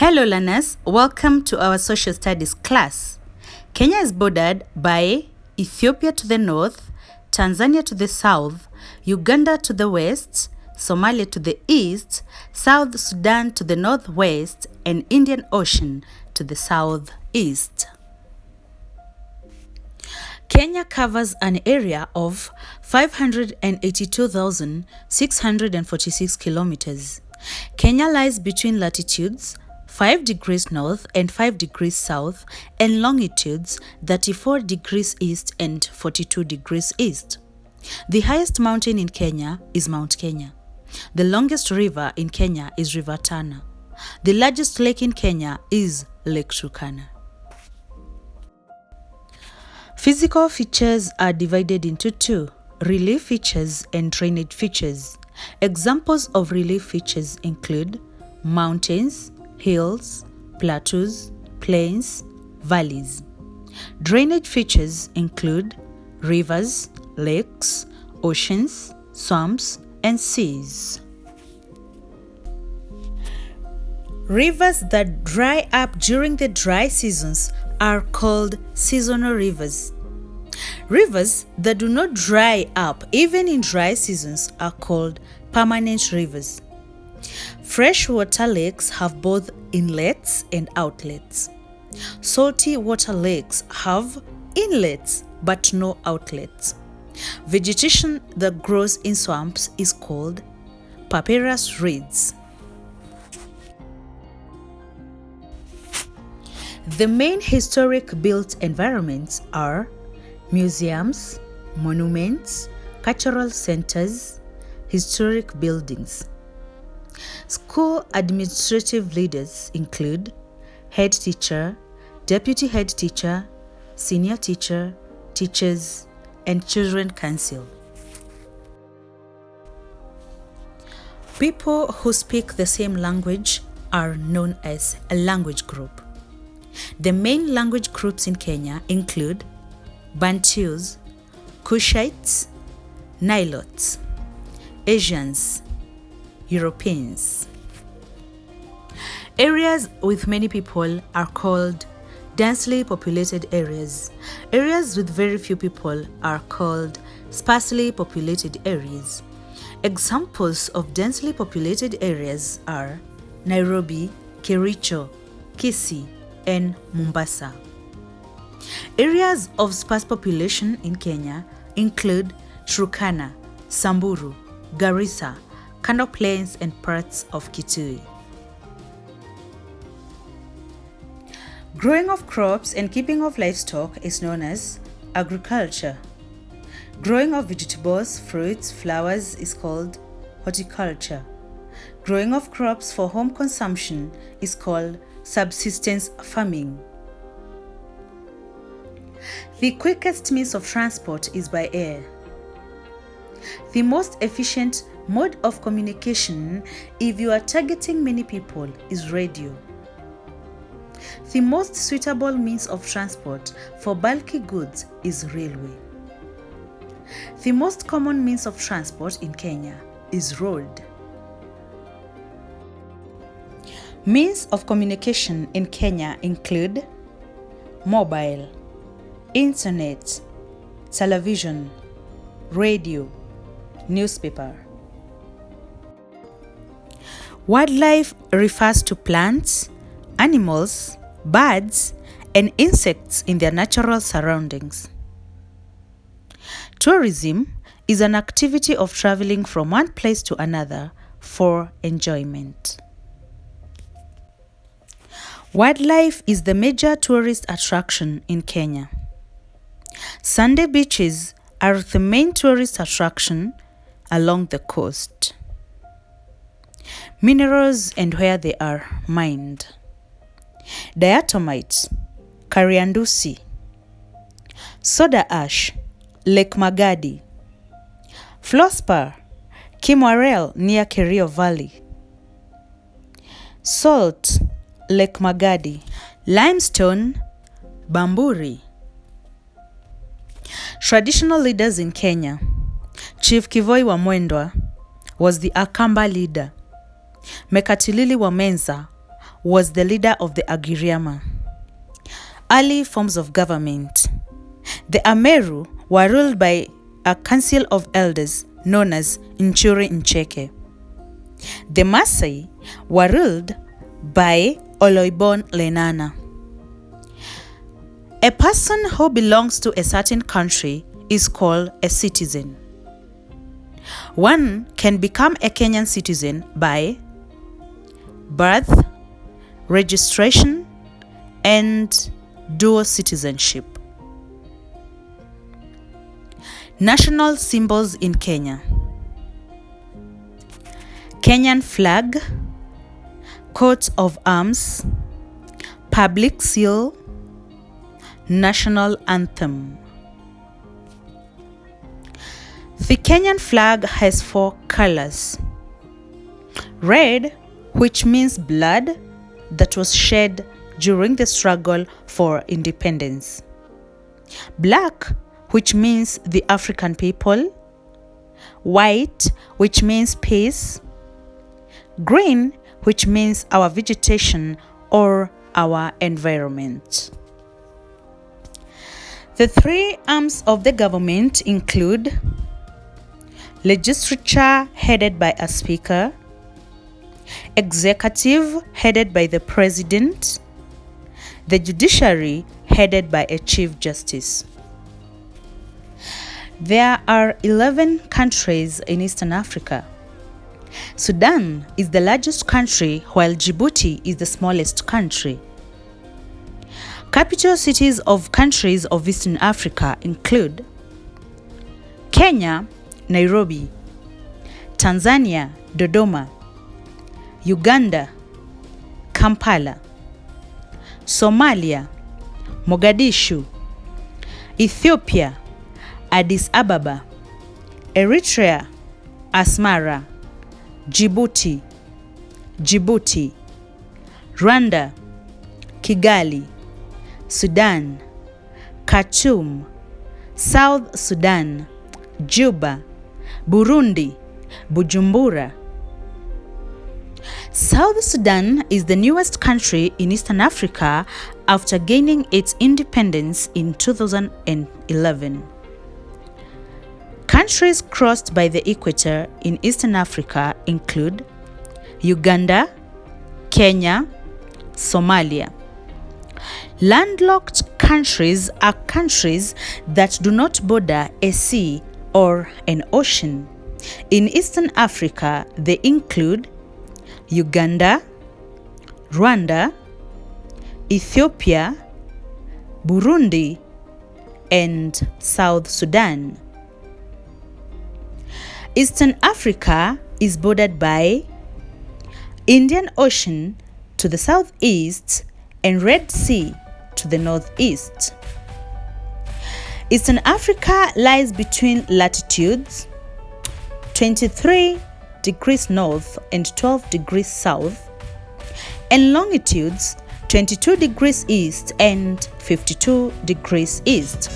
Hello learners, welcome to our social studies class. Kenya is bordered by Ethiopia to the north, Tanzania to the south, Uganda to the west, Somalia to the east, South Sudan to the northwest, and Indian Ocean to the southeast. Kenya covers an area of 582,646 kilometers. Kenya lies between latitudes 5 degrees north and 5 degrees south and longitudes 34 degrees east and 42 degrees east. The highest mountain in Kenya is Mount Kenya. The longest river in Kenya is River Tana. The largest lake in Kenya is Lake Turkana. Physical features are divided into two: relief features and drainage features. Examples of relief features include mountains, hills, plateaus, plains, valleys. Drainage features include rivers, lakes, oceans, swamps, and seas. Rivers that dry up during the dry seasons are called seasonal rivers. Rivers that do not dry up even in dry seasons are called permanent rivers. Freshwater lakes have both inlets and outlets. Salty water lakes have inlets but no outlets. Vegetation that grows in swamps is called papyrus reeds. The main historic built environments are museums, monuments, cultural centers, historic buildings. School administrative leaders include head teacher, deputy head teacher, senior teacher, teachers, and children council. People who speak the same language are known as a language group. The main language groups in Kenya include Bantus, Kushites, Nilotes, Asians, Europeans. Areas with many people are called densely populated areas. Areas with very few people are called sparsely populated areas. Examples of densely populated areas are Nairobi, Kericho, Kisii, and Mombasa. Areas of sparse population in Kenya include Turkana, Samburu, Garissa, Kano Plains, and parts of Kitui. Growing of crops and keeping of livestock is known as agriculture. Growing of vegetables, fruits, flowers is called horticulture. Growing of crops for home consumption is called subsistence farming. The quickest means of transport is by air. The most efficient mode of communication if you are targeting many people is radio. The most suitable means of transport for bulky goods is railway. The most common means of transport in Kenya is road. Means of communication in Kenya include mobile, internet, television, radio, newspaper. Wildlife refers to plants, animals, birds, and insects in their natural surroundings. Tourism is an activity of traveling from one place to another for enjoyment. Wildlife is the major tourist attraction in Kenya. Sandy beaches are the main tourist attraction along the coast. Minerals and where they are mined. Diatomite, Kariandusi. Soda ash, Lake Magadi. Fluorspar, Kimwarel near Kerio Valley. Salt, Lake Magadi. Limestone, Bamburi. Traditional leaders in Kenya. Chief Kivoi wa Mwendwa was the Akamba leader. Mekatilili wa Menza was the leader of the Agiriama. Early forms of government. The Ameru were ruled by a council of elders known as Nchuri Ncheke. The Maasai were ruled by Oloibon Lenana. A person who belongs to a certain country is called a citizen. One can become a Kenyan citizen by birth, registration, and dual citizenship. National symbols in Kenya. Kenyan flag, coat of arms, public seal, national anthem. The Kenyan flag has 4 colors. Red, which means blood that was shed during the struggle for independence. Black, which means the African people. White, which means peace. Green, which means our vegetation or our environment. The 3 arms of the government include legislature headed by a speaker, executive headed by the president, the judiciary headed by a chief justice. There are 11 countries in Eastern Africa. Sudan is the largest country, while Djibouti is the smallest country. Capital cities of countries of Eastern Africa include Kenya, Nairobi; Tanzania, Dodoma; Uganda, Kampala; Somalia, Mogadishu; Ethiopia, Addis Ababa; Eritrea, Asmara; Djibouti, Rwanda, Kigali; Sudan, Khartoum; South Sudan, Juba; Burundi, Bujumbura. South Sudan is the newest country in Eastern Africa after gaining its independence in 2011. Countries crossed by the equator in Eastern Africa include Uganda, Kenya, Somalia. Landlocked countries are countries that do not border a sea or an ocean. In Eastern Africa, they include Uganda, Rwanda, Ethiopia, Burundi, and South Sudan. Eastern Africa is bordered by Indian Ocean to the southeast and Red Sea to the northeast. Eastern Africa lies between latitudes 23 degrees north and 12 degrees south, and longitudes 22 degrees east and 52 degrees east.